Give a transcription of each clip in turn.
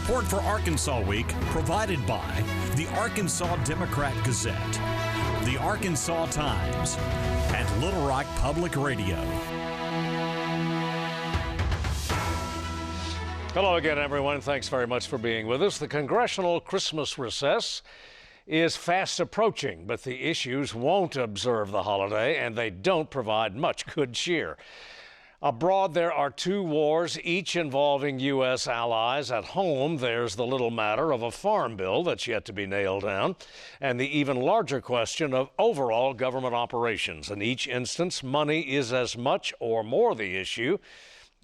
Support for Arkansas Week provided by the Arkansas Democrat-Gazette, the Arkansas Times, and Little Rock Public Radio. Hello again, everyone. Thanks very much for being with us. The congressional Christmas recess is fast approaching, but the issues won't observe the holiday, and they don't provide much good cheer. Abroad, there are two wars, each involving U.S. allies. At home, there's the little matter of a farm bill that's yet to be nailed down, and the even larger question of overall government operations. In each instance, money is as much or more the issue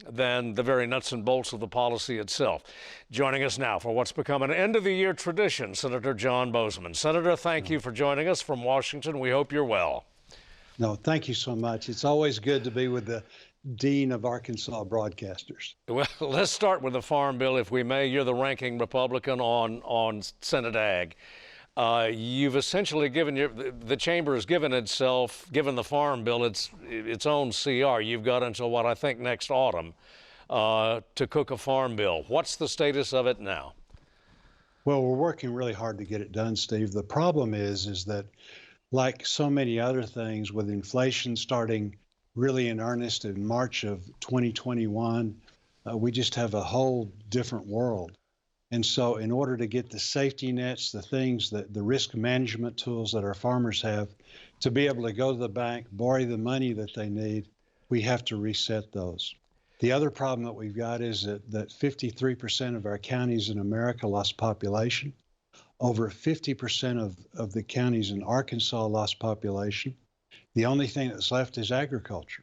than the very nuts and bolts of the policy itself. Joining us now for what's become an end-of-the-year tradition, Senator John Boozman. Senator, thank you for joining us from Washington. We hope you're well. No, thank you so much. It's always good to be with the Dean of Arkansas broadcasters. Well, let's start with the Farm Bill, if we may. You're the ranking Republican on Senate Ag. You've essentially given the chamber has given the Farm Bill its own CR. You've got until what I think next autumn to cook a Farm Bill. What's the status of it now? Well, we're working really hard to get it done, Steve. The problem is that, like so many other things, with inflation starting really in earnest in March of 2021, we just have a whole different world. And so in order to get the safety nets, the things that the risk management tools that our farmers have to be able to go to the bank, borrow the money that they need, we have to reset those. The other problem that we've got is that 53% of our counties in America lost population. Over 50% of the counties in Arkansas lost population. The only thing that's left is agriculture.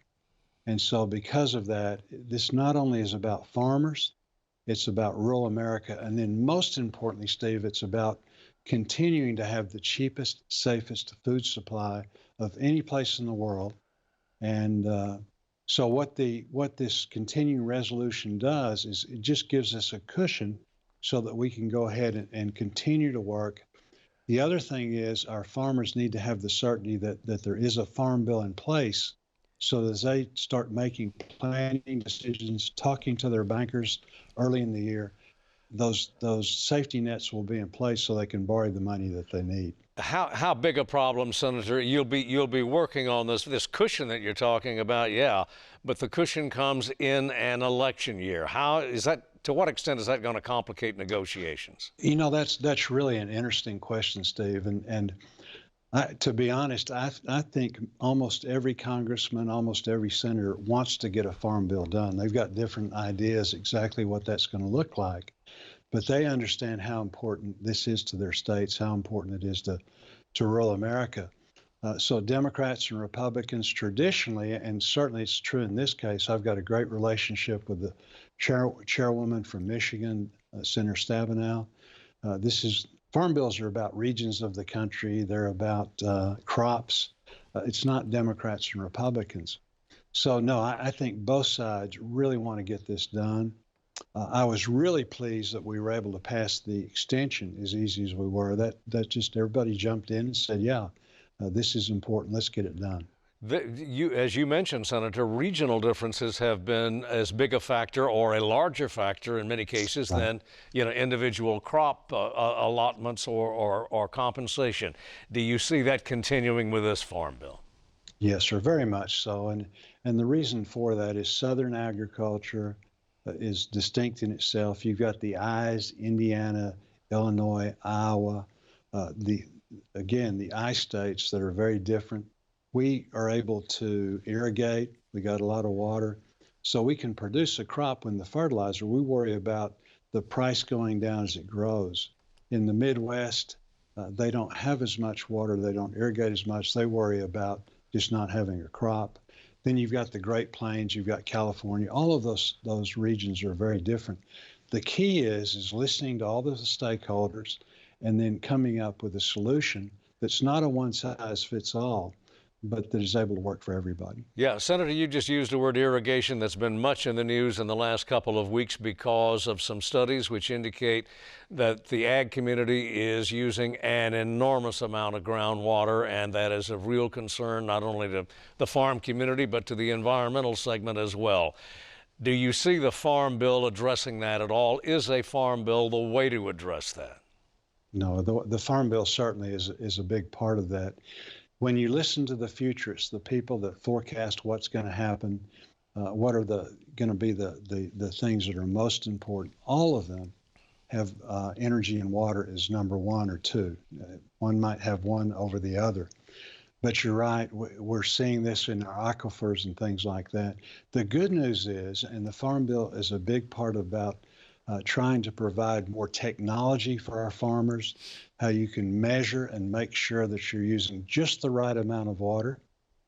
And so because of that, this not only is about farmers, it's about rural America. And then most importantly, Steve, it's about continuing to have the cheapest, safest food supply of any place in the world. And so what this continuing resolution does is it just gives us a cushion so that we can go ahead and continue to work. The other thing is our farmers need to have the certainty that there is a farm bill in place so that as they start making planning decisions, talking to their bankers early in the year, those safety nets will be in place so they can borrow the money that they need. How big a problem, Senator? You'll be working on this cushion that you're talking about, yeah, but the cushion comes in an election year. How is that? To what extent is that going to complicate negotiations? You know, that's really an interesting question, Steve. And to be honest, I think almost every congressman, almost every senator wants to get a farm bill done. They've got different ideas exactly what that's going to look like, but they understand how important this is to their states, how important it is to rural America. So Democrats and Republicans traditionally, and certainly it's true in this case, I've got a great relationship with the chairwoman from Michigan, Senator Stabenow. Farm bills are about regions of the country. They're about crops. It's not Democrats and Republicans. So no, I think both sides really want to get this done. I was really pleased that we were able to pass the extension as easy as we were. That just everybody jumped in and said, yeah, this is important. Let's get it done. As you mentioned, Senator, regional differences have been as big a factor or a larger factor in many cases than individual crop allotments or compensation. Do you see that continuing with this farm bill? Yes, sir, very much so. And the reason for that is Southern agriculture is distinct in itself. You've got the I's, Indiana, Illinois, Iowa, the I states that are very different. We are able to irrigate. We got a lot of water. So we can produce a crop when the fertilizer, we worry about the price going down as it grows. In the Midwest, they don't have as much water. They don't irrigate as much. They worry about just not having a crop. Then you've got the Great Plains, you've got California. All of those regions are very different. The key is listening to all the stakeholders and then coming up with a solution that's not a one-size-fits-all, but that is able to work for everybody. Yeah, Senator, you just used the word irrigation. That's been much in the news in the last couple of weeks because of some studies which indicate that the ag community is using an enormous amount of groundwater, and that is of real concern not only to the farm community but to the environmental segment as well. Do you see the Farm Bill addressing that at all? Is a Farm Bill the way to address that? No, the Farm Bill certainly is a big part of that. When you listen to the futurists, the people that forecast what's going to happen, what are going to be the things that are most important, all of them have energy and water as number one or two. One might have one over the other. But you're right, we're seeing this in our aquifers and things like that. The good news is, and the Farm Bill is a big part about trying to provide more technology for our farmers, how you can measure and make sure that you're using just the right amount of water,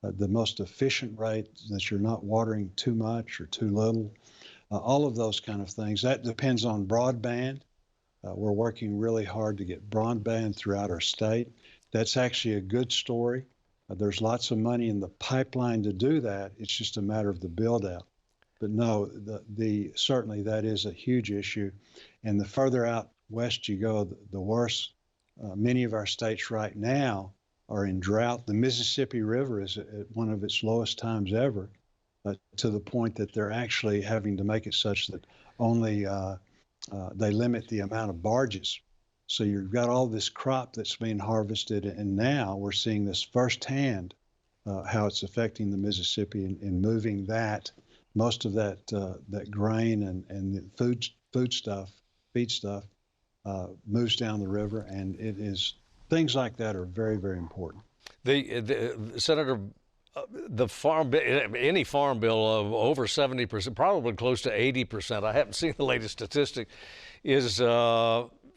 the most efficient rate, that you're not watering too much or too little, all of those kind of things. That depends on broadband. We're working really hard to get broadband throughout our state. That's actually a good story. There's lots of money in the pipeline to do that. It's just a matter of the build out. But no, certainly that is a huge issue. And the further out west you go, the worse. Many of our states right now are in drought. The Mississippi River is at one of its lowest times ever, to the point that they're actually having to make it such that only they limit the amount of barges. So you've got all this crop that's being harvested, and now we're seeing this firsthand, how it's affecting the Mississippi and moving that, most of that grain and the feed stuff moves down the river, and it is, things like that are very, very important. Senator, the farm any farm bill of over 70%, probably close to 80%. I haven't seen the latest statistic.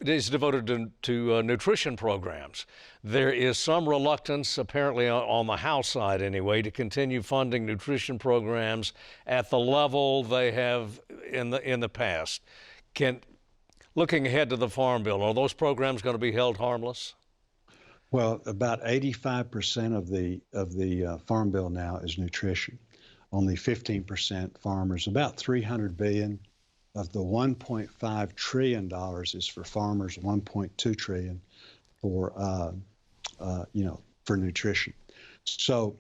Is devoted to nutrition programs. There is some reluctance, apparently on the House side anyway, to continue funding nutrition programs at the level they have in the past. Looking ahead to the Farm Bill, are those programs going to be held harmless? Well, about 85% of the Farm Bill now is nutrition. Only 15% farmers. About $300 billion of the $1.5 trillion is for farmers. $1.2 trillion for for nutrition. So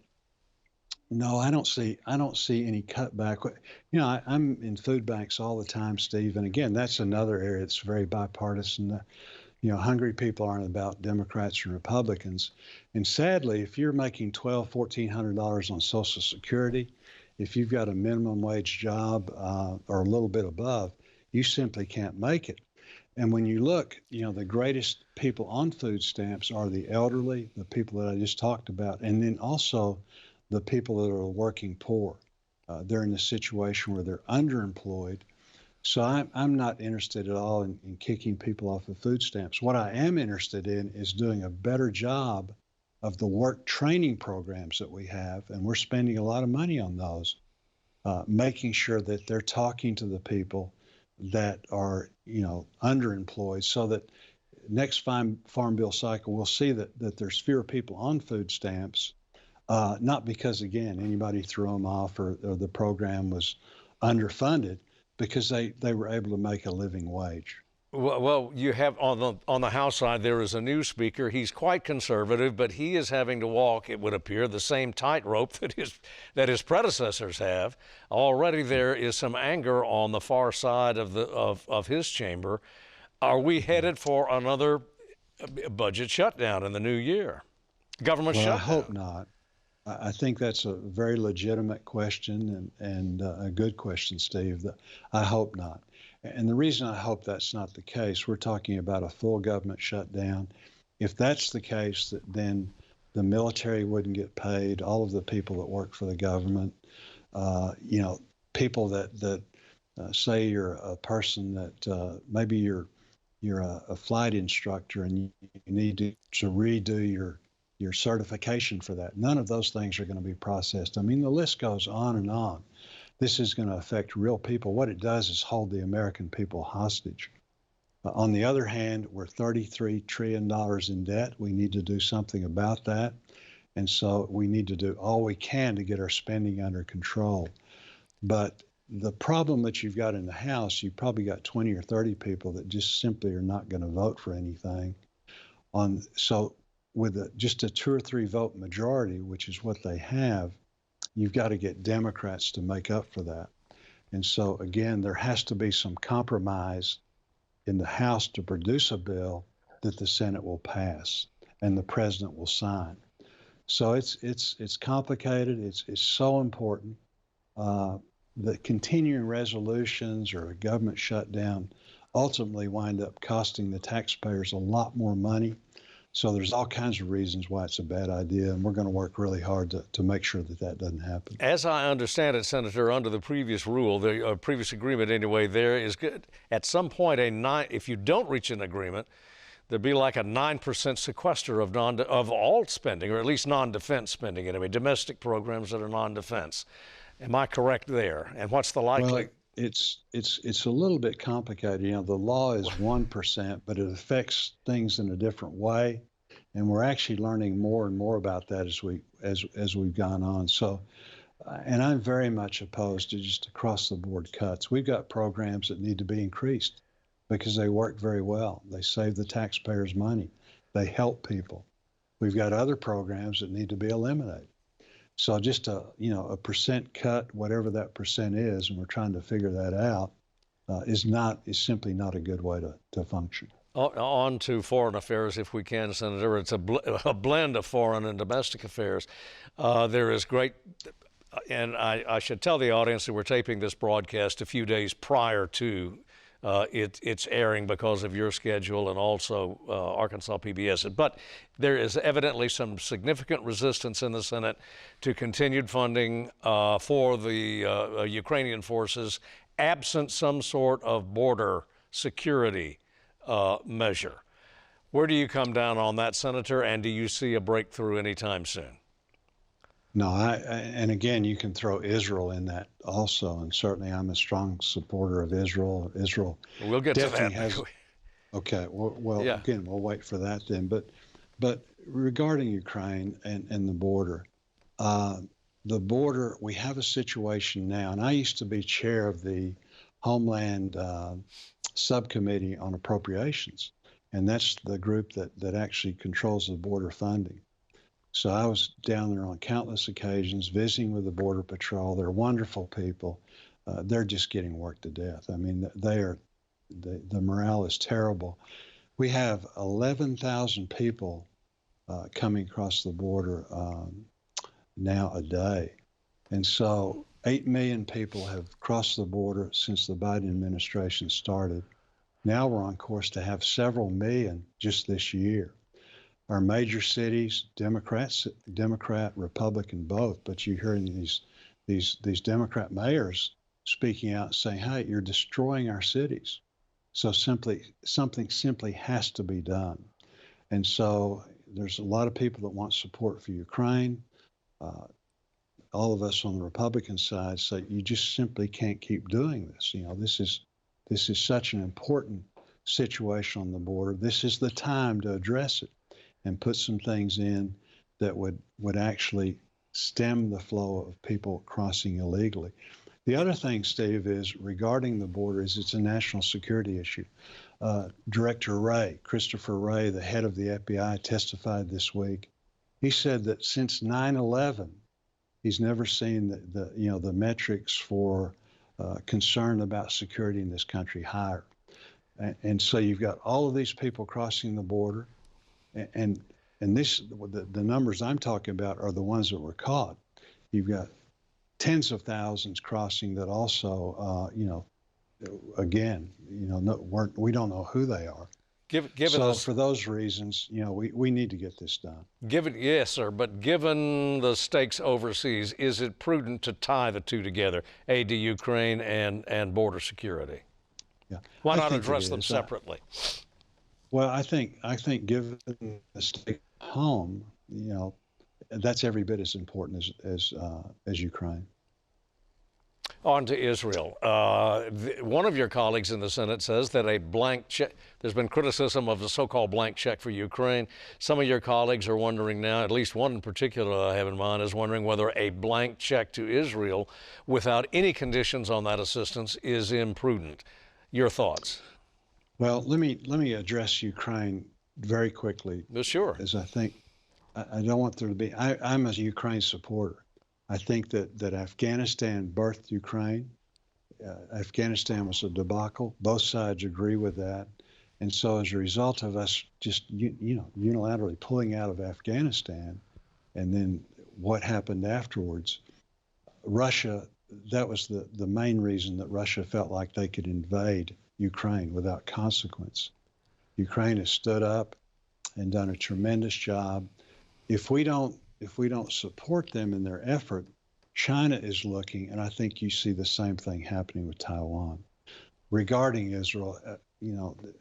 no, I don't see any cutback. I'm in food banks all the time, Steve, and again, that's another area that's very bipartisan. Hungry people aren't about Democrats and Republicans. And sadly, if you're making $1,400 on Social Security, if you've got a minimum wage job or a little bit above, you simply can't make it. And when you look, the greatest people on food stamps are the elderly, the people that I just talked about, and then also the people that are working poor. They're in a situation where they're underemployed. So I'm not interested at all in kicking people off of food stamps. What I am interested in is doing a better job of the work training programs that we have, and we're spending a lot of money on those, making sure that they're talking to the people that are, underemployed, so that next Farm Bill cycle, we'll see that there's fewer people on food stamps, not because, again, anybody threw them off or the program was underfunded, because they were able to make a living wage. Well, you have on the House side, there is a new speaker. He's quite conservative, but he is having to walk, it would appear, the same tightrope that his predecessors have. Already there is some anger on the far side of his chamber. Are we headed for another budget shutdown in the new year? Government shutdown? I hope not. I think that's a very legitimate question and a good question, Steve. I hope not. And the reason I hope that's not the case, we're talking about a full government shutdown. If that's the case, then the military wouldn't get paid, all of the people that work for the government, people that say you're a person that maybe you're a flight instructor and you need to redo your certification for that. None of those things are going to be processed. I mean, the list goes on and on. This is going to affect real people. What it does is hold the American people hostage. On the other hand, we're $33 trillion in debt. We need to do something about that. And so we need to do all we can to get our spending under control. But the problem that you've got in the House, you've probably got 20 or 30 people that just simply are not going to vote for anything. So with just a 2 or 3 vote majority, which is what they have, you've got to get Democrats to make up for that. And so, again, there has to be some compromise in the House to produce a bill that the Senate will pass and the president will sign. So it's complicated. It's so important. The continuing resolutions or a government shutdown ultimately wind up costing the taxpayers a lot more money. So there's all kinds of reasons why it's a bad idea, and we're going to work really hard to make sure that that doesn't happen. As I understand it, Senator, under the previous rule, the previous agreement anyway, there is at some point if you don't reach an agreement, there'd be like a 9% sequester of all spending, or at least non-defense spending anyway, domestic programs that are non-defense. Am I correct there? And what's the likely? Well, it's a little bit complicated. You know, the law is 1%, but it affects things in a different way, and we're actually learning more and more about that as we've gone on. So, and I'm very much opposed to just across the board cuts. We've got programs that need to be increased because they work very well. They save the taxpayers money. They help people. We've got other programs that need to be eliminated. So just a percent cut, whatever that percent is, and we're trying to figure that out, is simply not a good way to function. On to foreign affairs, if we can, Senator. It's a blend of foreign and domestic affairs. There is great, and I should tell the audience that we're taping this broadcast a few days prior to its airing because of your schedule and also Arkansas PBS. But there is evidently some significant resistance in the Senate to continued funding for the Ukrainian forces, absent some sort of border security measure. Where do you come down on that, Senator, and do you see a breakthrough anytime soon? No, and again, you can throw Israel in that also, and certainly I'm a strong supporter of Israel. Israel we'll get definitely to that. Okay, well yeah. Again, we'll wait for that then. But regarding Ukraine and the border, we have a situation now, and I used to be chair of the Homeland Subcommittee on Appropriations, and that's the group that actually controls the border funding. So I was down there on countless occasions visiting with the Border Patrol. They're wonderful people. They're just getting worked to death. I mean, the morale is terrible. We have 11,000 people coming across the border now a day. And so 8 million people have crossed the border since the Biden administration started. Now we're on course to have several million just this year. Our major cities, Democrat, Republican, both, but you're hearing these Democrat mayors speaking out saying, hey, you're destroying our cities. So something simply has to be done. And so there's a lot of people that want support for Ukraine. All of us on the Republican side say you just simply can't keep doing this. You know, this is such an important situation on the border. This is the time to address it and put some things in that would actually stem the flow of people crossing illegally. The other thing, Steve, is regarding the border is it's a national security issue. Director Wray, Christopher Wray, the head of the FBI, testified this week. He said that since 9/11, he's never seen the metrics for concern about security in this country higher. And so you've got all of these people crossing the border. And the numbers I'm talking about are the ones that were caught. You've got tens of thousands crossing that also, we don't know who they are. For those reasons, we need to get this done. Yes, sir. But given the stakes overseas, is it prudent to tie the two together, aid to Ukraine and border security? Yeah. Why not address them separately? Well, I think given the stake at home, that's every bit as important as Ukraine. On to Israel. One of your colleagues in the Senate says that a blank check, there's been criticism of the so-called blank check for Ukraine. Some of your colleagues are wondering now, at least one in particular I have in mind, is wondering whether a blank check to Israel without any conditions on that assistance is imprudent. Your thoughts? Well, let me address Ukraine very quickly. Sure. As I think, I don't want there to be, I'm a Ukraine supporter. I think that Afghanistan birthed Ukraine. Afghanistan was a debacle. Both sides agree with that. And so as a result of us just, unilaterally pulling out of Afghanistan, and then what happened afterwards, Russia, that was the main reason that Russia felt like they could invade Ukraine without consequence. Ukraine has stood up and done a tremendous job. If we don't support them in their effort, China is looking, and I think you see the same thing happening with Taiwan. Regarding Israel,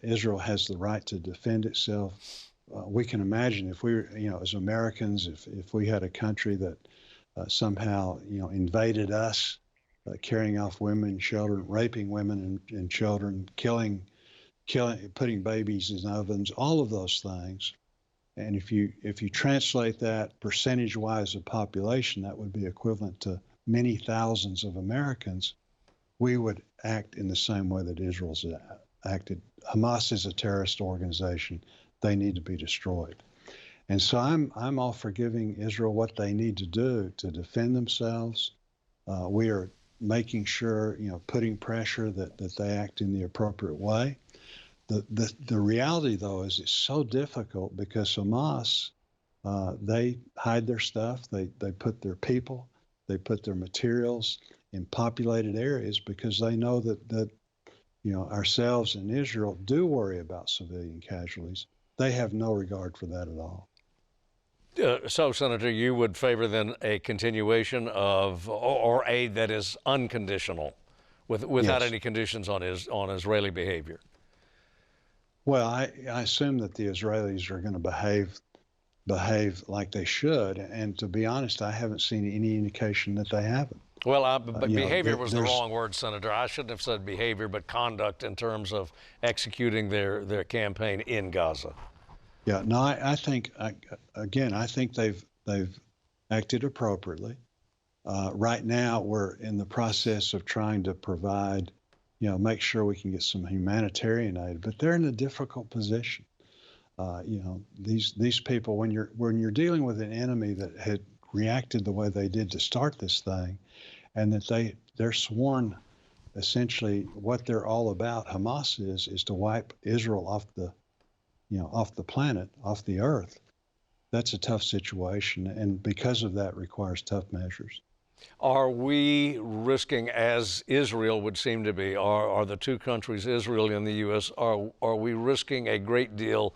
Israel has the right to defend itself. We can imagine if we, as Americans, if we had a country that somehow, invaded us, carrying off women, children, raping women and children, killing, putting babies in ovens, all of those things. And if you translate that percentage-wise of population, that would be equivalent to many thousands of Americans. We would act in the same way that Israel's acted. Hamas is a terrorist organization. They need to be destroyed. And so I'm all for giving Israel what they need to do to defend themselves. We are making sure, putting pressure that they act in the appropriate way. The reality, though, is it's so difficult because Hamas, they hide their stuff. They put their people, they put their materials in populated areas because they know that ourselves and Israel do worry about civilian casualties. They have no regard for that at all. So, Senator, you would favor then a continuation of or aid that is unconditional, without any conditions on Israeli behavior? Well, I assume that the Israelis are going to behave like they should, and to be honest, I haven't seen any indication that they haven't. Well, but behavior was the wrong word, Senator. I shouldn't have said behavior, but conduct in terms of executing their campaign in Gaza. Yeah, no, I think they've acted appropriately. Right now, we're in the process of trying to provide, make sure we can get some humanitarian aid, but they're in a difficult position. These people, when you're dealing with an enemy that had reacted the way they did to start this thing, and that they're sworn, essentially, what they're all about, Hamas is to wipe Israel off the planet, off the earth. That's a tough situation, and because of that, requires tough measures. Are we risking, as Israel would seem to be, are the two countries, Israel and the U.S., are we risking a great deal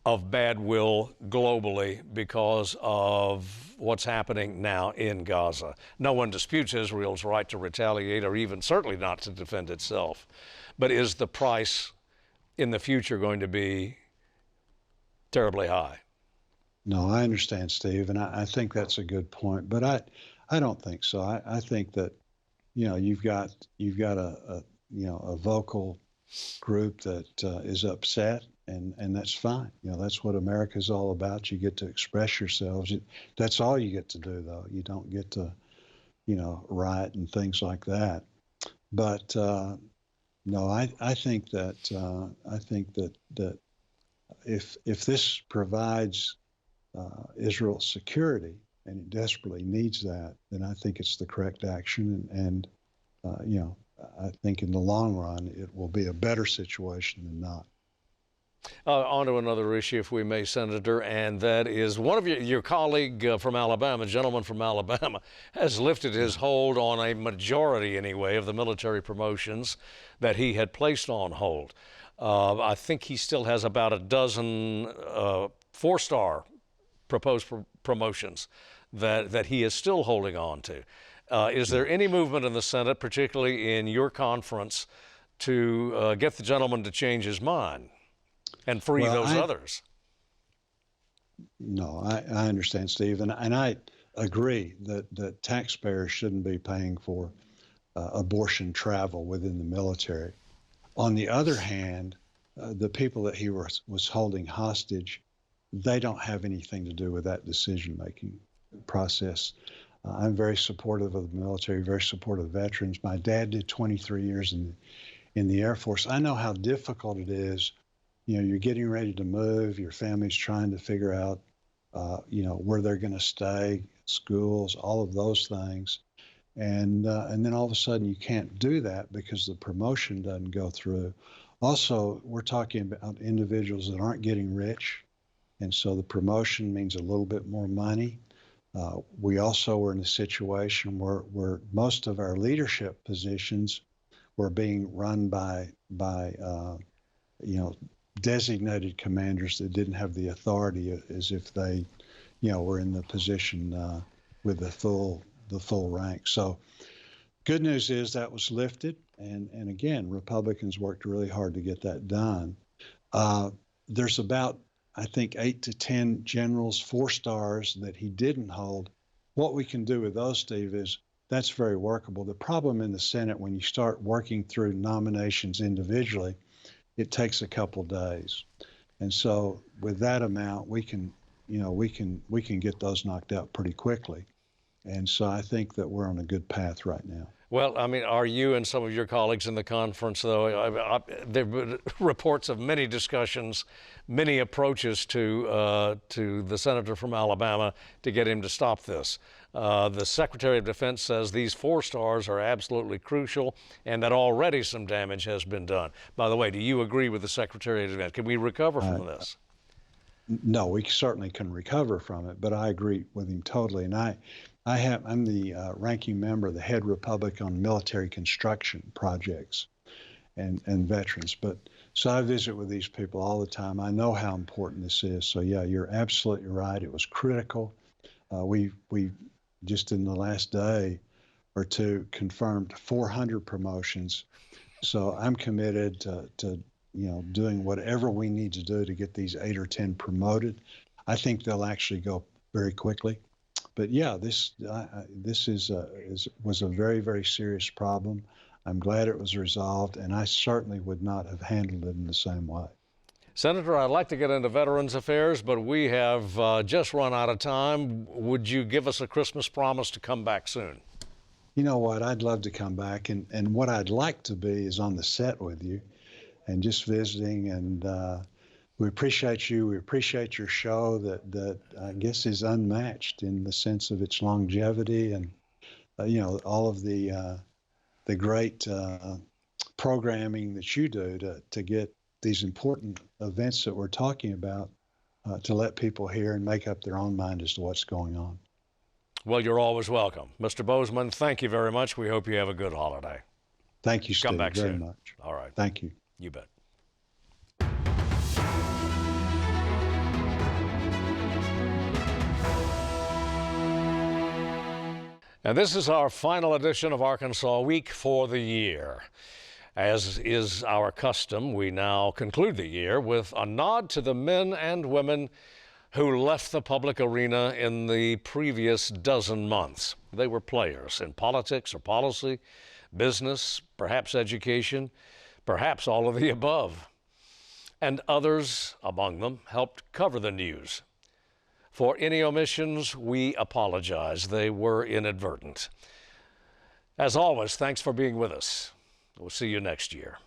of bad will globally because of what's happening now in Gaza? No one disputes Israel's right to retaliate or even certainly not to defend itself. But is the price in the future going to be terribly high? No, I understand, Steve, and I think that's a good point, but I don't think so. I think that, you've got a vocal group that is upset, and that's fine. That's what America's all about. You get to express yourselves. That's all you get to do, though. You don't get to, riot and things like that. But no, I think that if this provides Israel security, and it desperately needs that, then I think it's the correct action. And I think in the long run, it will be a better situation than not. On to another issue, if we may, Senator, and that is one of your colleague from Alabama, a gentleman from Alabama, has lifted his hold on a majority, anyway, of the military promotions that he had placed on hold. I think he still has about a dozen four-star proposed promotions that he is still holding on to. Is there any movement in the Senate, particularly in your conference, to get the gentleman to change his mind and free those others? No, I understand, Steve, and I agree that taxpayers shouldn't be paying for abortion travel within the military. On the other hand, the people that he was holding hostage, they don't have anything to do with that decision-making process. I'm very supportive of the military, very supportive of veterans. My dad did 23 years in the Air Force. I know how difficult it is. You're getting ready to move. Your family's trying to figure out, where they're going to stay, schools, all of those things. And then all of a sudden you can't do that because the promotion doesn't go through. Also, we're talking about individuals that aren't getting rich, and so the promotion means a little bit more money. We also were in a situation where most of our leadership positions were being run by designated commanders that didn't have the authority as if they, were in the position with the full rank. So good news is that was lifted. And again, Republicans worked really hard to get that done. There's about, I think, 8 to 10 generals, 4 stars that he didn't hold. What we can do with those, Steve, is that's very workable. The problem in the Senate, when you start working through nominations individually, it takes a couple days. And so with that amount, we can get those knocked out pretty quickly. And so I think that we're on a good path right now. Well, I mean, are you and some of your colleagues in the conference, though, there have been reports of many discussions, many approaches to the senator from Alabama to get him to stop this. The Secretary of Defense says these 4 stars are absolutely crucial and that already some damage has been done. By the way, do you agree with the Secretary of Defense? Can we recover from this? No, we certainly can recover from it, but I agree with him totally. And I'm the ranking member, the head Republican on military construction projects and veterans. So I visit with these people all the time. I know how important this is. So yeah, you're absolutely right. It was critical. We just in the last day or two confirmed 400 promotions. So I'm committed to doing whatever we need to do to get these 8 or 10 promoted. I think they'll actually go very quickly. But yeah, this was a very, very serious problem. I'm glad it was resolved, and I certainly would not have handled it in the same way. Senator, I'd like to get into Veterans Affairs, but we have just run out of time. Would you give us a Christmas promise to come back soon? You know what? I'd love to come back, and what I'd like to be is on the set with you and just visiting. And we appreciate you. We appreciate your show that I guess is unmatched in the sense of its longevity and, all of the great programming that you do to get these important events that we're talking about to let people hear and make up their own mind as to what's going on. Well, you're always welcome. Mr. Boozman, thank you very much. We hope you have a good holiday. Thank you, Steve, Come back very soon. much. All right. Thank you. You bet. And this is our final edition of Arkansas Week for the year. As is our custom, we now conclude the year with a nod to the men and women who left the public arena in the previous dozen months. They were players in politics or policy, business, perhaps education, perhaps all of the above. And others among them helped cover the news. For any omissions, we apologize. They were inadvertent. As always, thanks for being with us. We'll see you next year.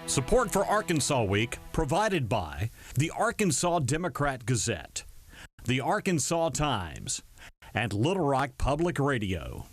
Support for Arkansas Week provided by the Arkansas Democrat Gazette, the Arkansas Times, and Little Rock Public Radio.